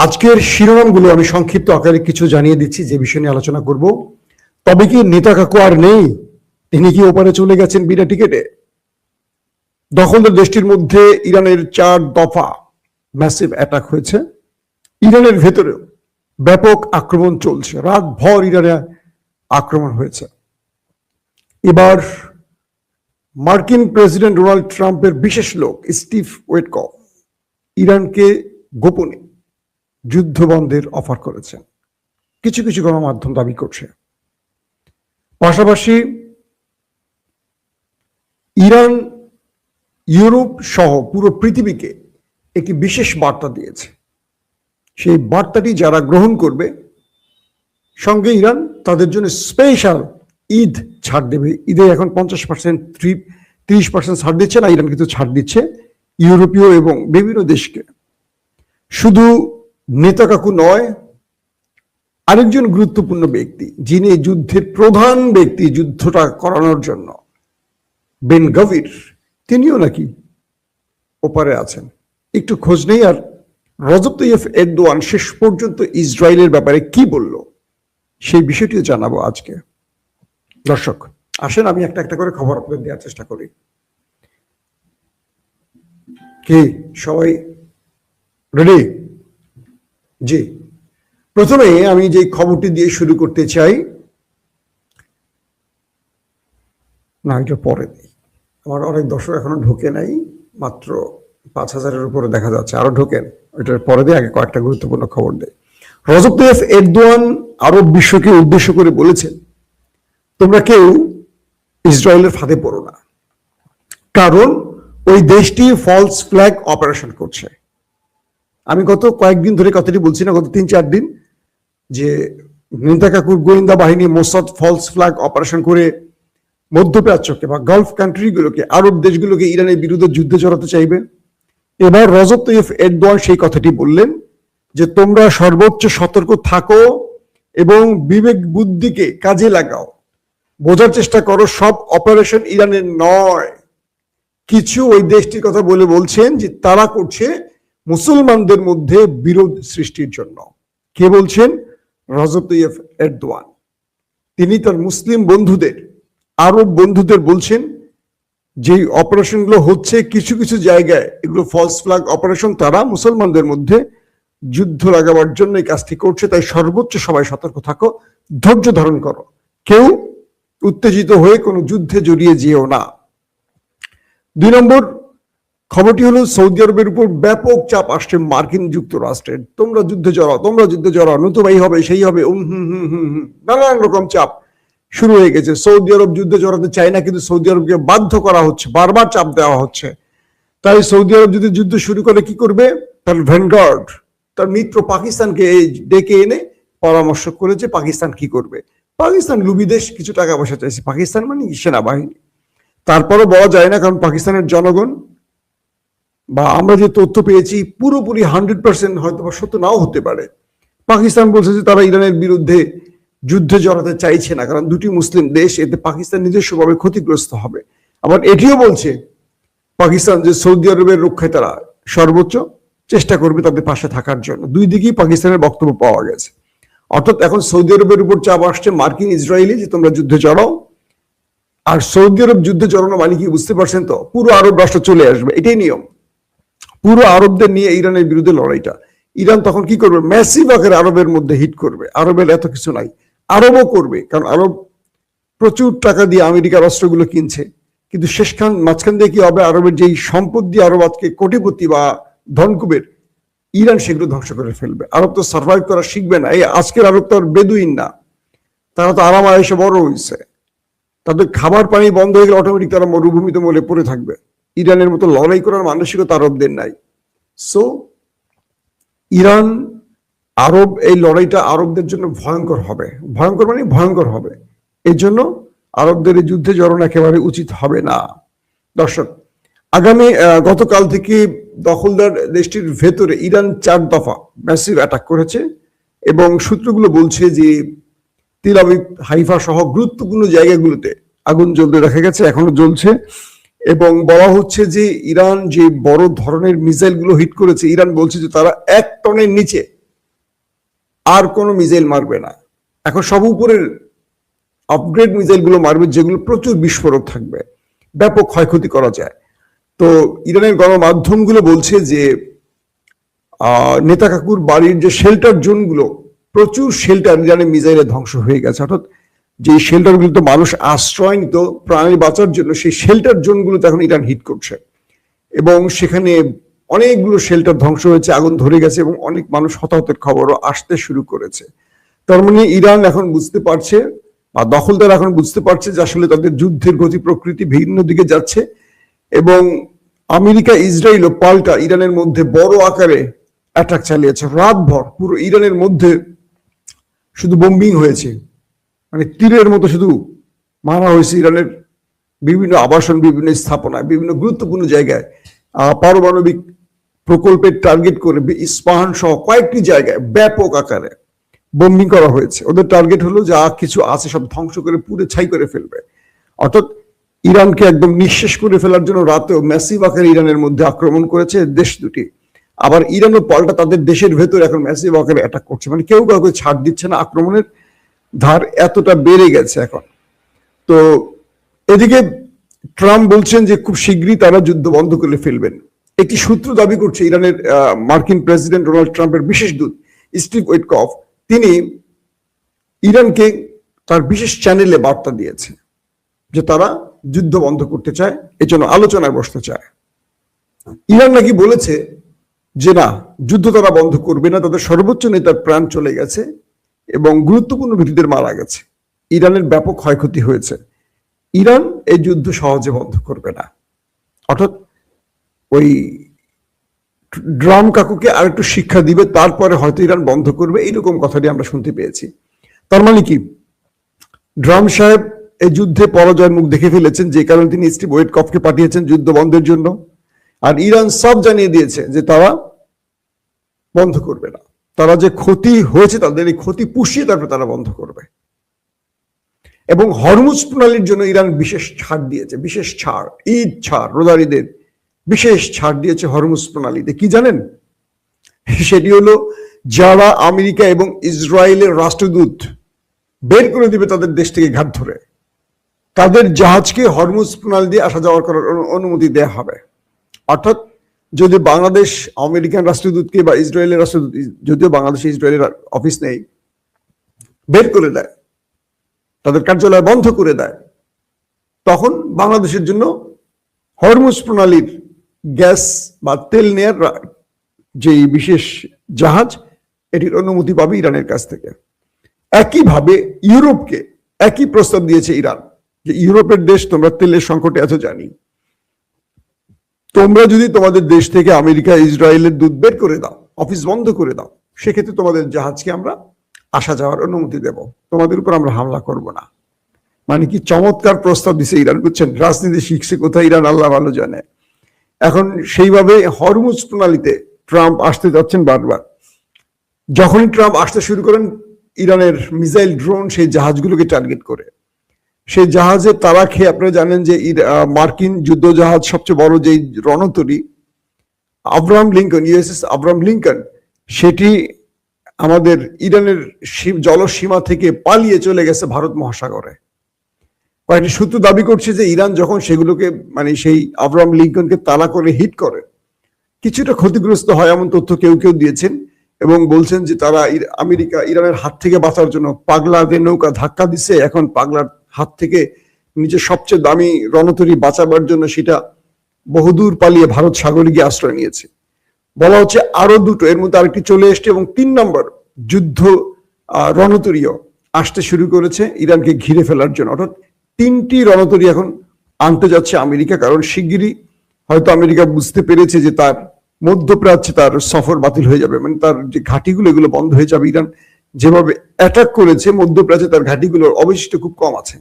আজকের শিরোনামগুলো আমি সংক্ষিপ্ত আকারে কিছু জানিয়ে দিচ্ছি যে বিষয় নিয়ে আলোচনা করব। তবে কি নেতা কাকু আর নেই? তিনি কি ওপারে চলে গেছেন বিনা টিকেটে? দখলদার দেশটির মধ্যে ইরানের 4 দফা ম্যাসিভ অ্যাটাক হয়েছে। ইরানের ভেতরেও ব্যাপক আক্রমণ চলছে, রাতভর ইরানে আক্রমণ হয়েছে। এবার মার্কিন প্রেসিডেন্ট ডোনাল্ড ট্রাম্পের বিশেষ লোক স্টিভ উইটকফ ইরানকে গোপনে যুদ্ধ বন্ধের অফার করেছেন, কিছু কিছু গণমাধ্যম দাবি করছে। পাশাপাশি ইরান ইউরোপ সহ পুরো পৃথিবীকে একটি বিশেষ বার্তা দিয়েছে। সেই বার্তাটি যারা গ্রহণ করবে, সঙ্গে ইরান তাদের জন্য স্পেশাল ঈদ ছাড় দেবে। ঈদে এখন 50% 30% ছাড় দিচ্ছে না, ইরান কিন্তু ছাড় দিচ্ছে ইউরোপীয় এবং বিভিন্ন দেশকে। শুধু নেতা কাকু নয়, আরেকজন গুরুত্বপূর্ণ ব্যক্তি যিনি যুদ্ধের প্রধান ব্যক্তি যুদ্ধটা করানোর জন্য, বেন গভির, তিনিও নাকি ওপারে আছেন। একটু খোঁজ নেই। আর রজব তাইয়্যিব এরদোয়ান শেষ পর্যন্ত ইসরায়েলের ব্যাপারে কি বলল সেই বিষয়টিও জানাবো আজকে। দর্শক আসেন আমি একটা একটা করে খবর আপনাদের দেওয়ার চেষ্টা করি। কি সবাই রেডি? জি, প্রথমে আমি যে খবরটি দিয়ে শুরু করতে চাই, না এটা পরে দিই, আমার অনেক দর্শক এখনো ঢোকে নাই, মাত্র 5000-এর উপরে দেখা যাচ্ছে, আরো ঢোকেন, ওইটার পরে দিয়ে আগে কয়েকটা গুরুত্বপূর্ণ খবর দেয়। রজব তাইয়্যিব এরদোয়ান আরব বিশ্বকে উদ্দেশ্য করে বলেছেন, তোমরা কেউ ইসরায়েলের ফাঁদে পড়ো না, কারণ ওই দেশটি ফলস ফ্ল্যাগ অপারেশন করছে। আমি গত কয়েকদিন ধরে কথাটি বলছি না, গত 3-4 দিন, যে নেতা কাকুর গোয়েন্দা বাহিনী মোসাদ ফলস ফ্ল্যাগ অপারেশন করে মধ্যপ্রাচ্যকে বা গালফ কান্ট্রিগুলোকে, আরব দেশগুলোকে ইরানের বিরুদ্ধে যুদ্ধে জড়াতে চাইবে। এবার রজব তাইয়্যিব এরদোয়ান সেই কথাটি বললেন যে তোমরা সর্বোচ্চ সতর্ক থাকো এবং বিবেক বুদ্ধিকে কাজে লাগাও, বোঝার চেষ্টা করো সব অপারেশন ইরানের নয়। কিছু ওই দেশটির কথা বলে বলছেন যে তারা করছে মুসলমানদের মধ্যে বিরোধ সৃষ্টির জন্য। কে বলছেন? রজব তাইয়্যিব এরদোয়ান। তিনি তার মুসলিম বন্ধুদের, আরব বন্ধুদের বলছেন যে অপারেশনগুলো হচ্ছে কিছু কিছু জায়গায়, এগুলো ফলস ফ্ল্যাগ অপারেশন, তারা মুসলমানদের মধ্যে যুদ্ধ লাগাবার জন্য এই কাজটি করছে। তাই সর্বোচ্চ সবাই সতর্ক থাকো, ধৈর্য ধারণ করো, কেউ উত্তেজিত হয়ে কোনো যুদ্ধে জড়িয়ে যেও না। 2 নম্বর খবরটি হলো সৌদি আরবের উপর ব্যাপক চাপ আসছে মার্কিন যুক্তরাষ্ট্রের। তোমরা যুদ্ধে জড়াও, তোমরা যুদ্ধে জড়াও, নতুবা এই হবে সেই হবে, নানান রকম চাপ শুরু হয়ে গেছে। সৌদি আরব যুদ্ধে জড়াতে চায় না, কিন্তু সৌদি আরবকে বাধ্য করা হচ্ছে, বারবার চাপ দেওয়া হচ্ছে। তাই সৌদি আরব যদি যুদ্ধ শুরু করে কি করবে? তার ভ্যানগার্ড, তার মিত্র পাকিস্তানকে ডেকে এনে পরামর্শ করেছে পাকিস্তান কি করবে। পাকিস্তান লুবি দেশ, কিছু টাকা পয়সা চাইছে। পাকিস্তান মানে সেনাবাহিনী, তারপরও বলা যায় না, কারণ পাকিস্তানের জনগণ বা আমরা যে তথ্য পেয়েছি পুরোপুরি 100% হয়তো বা সত্য নাও হতে পারে। পাকিস্তান বলছে যে তারা ইরানের বিরুদ্ধে যুদ্ধে জড়াতে চাইছে না, কারণ দুটি মুসলিম দেশ, এতে পাকিস্তান নিজস্বভাবে ক্ষতিগ্রস্ত হবে। আবার এটিও বলছে পাকিস্তান যে সৌদি আরবের রক্ষায় তারা সর্বোচ্চ চেষ্টা করবে তাদের পাশে থাকার জন্য। দুই দিকেই পাকিস্তানের বক্তব্য পাওয়া গেছে। অর্থাৎ এখন সৌদি আরবের উপর চাপ আসছে মার্কিন ইসরায়েলি যে তোমরা যুদ্ধে জড়াও। আর সৌদি আরব যুদ্ধে জড়ানো মানে কি বুঝতে পারছেন তো? পুরো আরব রাষ্ট্র চলে আসবে, এটাই নিয়ম। পুরো আরবদের নিয়ে ইরানের বিরুদ্ধে লড়াইটা। ইরান তখন কি করবে? ম্যাসিভ আকারে আরবের মধ্যে হিট করবে। আরবের এত কিছু নাই, আরবও করবে, কারণ আরব প্রচুর টাকা দিয়ে আমেরিকার অস্ত্রগুলো কিনছে। কিন্তু মাঝখান দিয়ে কি হবে? আরবের যেই সম্পদ দিয়ে আরব আজকে কোটিপতি বা ধনকুবের, ইরান সেগুলো ধ্বংস করে ফেলবে। আরব তো সার্ভাইভ করা শিখবে না। এই আজকের আরব তো আর বেদুইন না, তারা তো আরাম আয়েশে বড় হয়েছে। তাদের খাবার পানি বন্ধ হয়ে গেলে অটোমেটিক তারা মরুভূমিতে মরে পড়ে থাকবে। ইরানের মতো লড়াই করার মানসিকতা আরবদের নাই। সো ইরান আরব, এই লড়াইটা আরবদের জন্য ভয়ঙ্কর হবে। ভয়ঙ্কর মানে ভয়ঙ্কর হবে। এই জন্য আরবদের এই যুদ্ধে জড়ানো একেবারে উচিত হবে না। দর্শক, আগামী গতকাল থেকে দখলদার দেশটির ভেতরে ইরান 4 দফা ম্যাসিভ অ্যাটাক করেছে এবং সূত্রগুলো বলছে যে তেল আবিব, হাইফা সহ গুরুত্বপূর্ণ জায়গাগুলোতে আগুন জ্বলতে দেখা গেছে, এখনো জ্বলছে। এবং বলা হচ্ছে যে ইরান যে বড় ধরনের মিসাইল গুলো হিট করেছে, ইরান বলছে যে তারা 1 টনের নিচে আর কোনো মিসাইল মারবে না। এখন সব উপরের আপগ্রেড মিসাইল গুলো মারবে, যেগুলো প্রচুর বিস্ফোরক থাকবে, ব্যাপক ক্ষয়ক্ষতি করা যায়। তো ইরানের গণমাধ্যমগুলো বলছে যে নেতা কাকুর বাড়ির যে শেল্টার জোন গুলো, প্রচুর শেল্টার ইরানের মিসাইলে ধ্বংস হয়ে গেছে। অর্থাৎ যে শেল্টার গুলো তো মানুষ আশ্রয় নিত প্রাণী বাঁচার জন্য, সেই শেল্টার জোন গুলোতে এখন ইরান হিট করছে এবং সেখানে অনেকগুলো শেল্টার ধ্বংস হয়েছে, আগুন ধরে গেছে এবং অনেক মানুষ হতাহতের খবরও আসতে শুরু করেছে। তার মানে ইরান এখন বুঝতে পারছে, বা দখলদার এখন বুঝতে পারছে যে আসলে তাদের যুদ্ধের গতি প্রকৃতি ভিন্ন দিকে যাচ্ছে এবং আমেরিকা ইসরায়েলও পাল্টা ইরানের মধ্যে বড় আকারে অ্যাটাক চালিয়েছে। রাতভর পুরো ইরানের মধ্যে শুধু বোম্বিং হয়েছে, মানে তীরের মতো শুধু মারা হয়েছে ইরানের বিভিন্ন আবাসন, বিভিন্ন স্থাপনায়, বিভিন্ন গুরুত্বপূর্ণ জায়গায়, পারমাণবিক প্রকল্পের টার্গেট করে ইস্পাহান সহ কয়েকটি জায়গায় ব্যাপক আকারে বোম্বিং করা হয়েছে। ওদের টার্গেট হলো যা কিছু আছে সব ধ্বংস করে পুড়ে ছাই করে ফেলবে। অর্থাৎ ইরানকে একদম নিঃশেষ করে ফেলার জন্য রাতেও ম্যাসিভ আকারে ইরানের মধ্যে আক্রমণ করেছে দেশ দুটি। আবার ইরানও পাল্টা তাদের দেশের ভেতর এখন ম্যাসিভ আকারে অ্যাটাক করছে, মানে কেউ কাউকে ছাড় দিচ্ছে না। আক্রমণের ধার এতটা বেড়ে গেছে এখন। তো এদিকে ট্রাম্প বলছেন যে খুব শীঘ্রই তারা যুদ্ধ বন্ধ করে ফেলবেন। একটি সূত্র দাবি করছে ইরানের মার্কিন প্রেসিডেন্ট ডোনাল্ড ট্রাম্পের বিশেষ দূত স্টিভ উইটকফ, তিনি ইরানকে তার বিশেষ চ্যানেলে বার্তা দিয়েছে যে তারা যুদ্ধ বন্ধ করতে চায়, এজন্য আলোচনায় বসতে চায়। ইরান নাকি বলেছে যে না, যুদ্ধ তারা বন্ধ করবে না, তাদের সর্বোচ্চ নেতার প্রাণ চলে গেছে এবং গুরুত্বপূর্ণ ব্যক্তিদের মারা গেছে, ইরানের ব্যাপক ক্ষয়ক্ষতি হয়েছে, ইরান এই যুদ্ধ সহজে বন্ধ করবে না। অর্থাৎ ওই ড্রাম কাকুকে আর একটু শিক্ষা দিবে, তারপরে হয়তো ইরান বন্ধ করবে, এইরকম কথাটি আমরা শুনতে পেয়েছি। তার মানে কি, ড্রাম সাহেব এই যুদ্ধে পরাজয়ের মুখ দেখে ফেলেছেন, যে কারণে তিনি স্টিভ উইটকফকে পাঠিয়েছেন যুদ্ধ বন্ধের জন্য। আর ইরান সব জানিয়ে দিয়েছে যে তারা বন্ধ করবে না, তারা যে ক্ষতি হয়েছে তাদের এই ক্ষতি পুষিয়ে তারপর তারা বন্ধ করবে। এবং হরমুজ প্রণালীর জন্য ইরান বিশেষ ছাড় দিয়েছে, বিশেষ ছাড়, ঈদ ছাড়, রোজার ঈদের বিশেষ ছাড় দিয়েছে হরমুজ প্রণালীতে। কি জানেন, সেটি হলো যারা আমেরিকা এবং ইসরায়েলের রাষ্ট্রদূত বের করে দিবে তাদের দেশ থেকে ঘাট ধরে, তাদের জাহাজকে হরমুজ প্রণালী দিয়ে আসা যাওয়া করার অনুমতি দেয়া হবে। অর্থাৎ যদি বাংলাদেশ আমেরিকান রাষ্ট্রদূতকে বা ইসরায়েলের রাষ্ট্রদূত, যদিও বাংলাদেশে ইসরায়েলের অফিস নেই, বের করে দেয়, তাদের কার্যালয় বন্ধ করে দেয়, তখন বাংলাদেশের জন্য হরমুজ প্রণালীর গ্যাস বা তেল নেয়ার যে বিশেষ জাহাজ, এটির অনুমতি পাবে ইরানের কাছ থেকে। একইভাবে ইউরোপকে একই প্রস্তাব দিয়েছে ইরান যে ইউরোপের দেশ, তোমরা তেলের সংকটে আছো জানি, তোমরা যদি তোমাদের দেশ থেকে আমেরিকা ইসরায়েলের দূত বের করে দাও, অফিস বন্ধ করে দাও, সেক্ষেত্রে তোমাদের জাহাজকে আমরা আসা যাওয়ার অনুমতি দেব, তোমাদের উপর আমরা হামলা করব না। মানে কি চমৎকার প্রস্তাব দিছে ইরান, বুঝছেন? রাজনীতি শিখছে কোথায় ইরান আল্লাহ ভালো জানে। এখন সেইভাবে হরমুজ প্রণালীতে ট্রাম্প আসতে যাচ্ছেন বারবার। যখনই ট্রাম্প আসতে শুরু করেন, ইরানের মিসাইল ড্রোন সেই জাহাজগুলোকে টার্গেট করে, সেই জাহাজে তারা খেয়ে, আপনারা জানেন যে মার্কিন যুদ্ধ জাহাজ সবচেয়ে বড় যেই রণতরী Abraham Lincoln, USS Abraham Lincoln, সেটি আমাদের ইরানের জলসীমা থেকে পালিয়ে চলে গেছে ভারত মহাসাগরে। কয়েকটি সূত্র দাবি করছে যে ইরান যখন সেগুলোকে, মানে সেই আব্রাহাম লিঙ্কনকে তাড়া করে হিট করে, কিছুটা ক্ষতিগ্রস্ত হয় এমন তথ্য কেউ কেউ দিয়েছেন এবং বলছেন যে তারা আমেরিকা ইরানের হাত থেকে বাঁচার জন্য পাগলাদের নৌকা ধাক্কা দিচ্ছে, এখন পাগলার হাত থেকে নিজের সবচেয়ে দামি রণতরী বাঁচাবার জন্য সেটা বহুদূর পালিয়ে ভারত সাগরে গিয়ে আশ্রয় নিয়েছে। বলা হচ্ছে আরো দুটো, এর মধ্যে আরেকটি চলে এসছে এবং 3 নম্বর যুদ্ধ রণতরীও আসতে শুরু করেছে ইরানকে ঘিরে ফেলার জন্য। অর্থাৎ 3টি রণতরী এখন আনতে যাচ্ছে আমেরিকা, কারণ শিগগিরই হয়তো আমেরিকা বুঝতে পেরেছে যে তার মধ্যপ্রাচ্যে তার সফর বাতিল হয়ে যাবে, মানে তার যে ঘাঁটিগুলো এগুলো বন্ধ হয়ে যাবে। ইরান যেভাবে অ্যাটাক করেছে মধ্যপ্রাচ্যে, তার ঘাঁটিগুলোর অবশিষ্ট খুব কম আছে।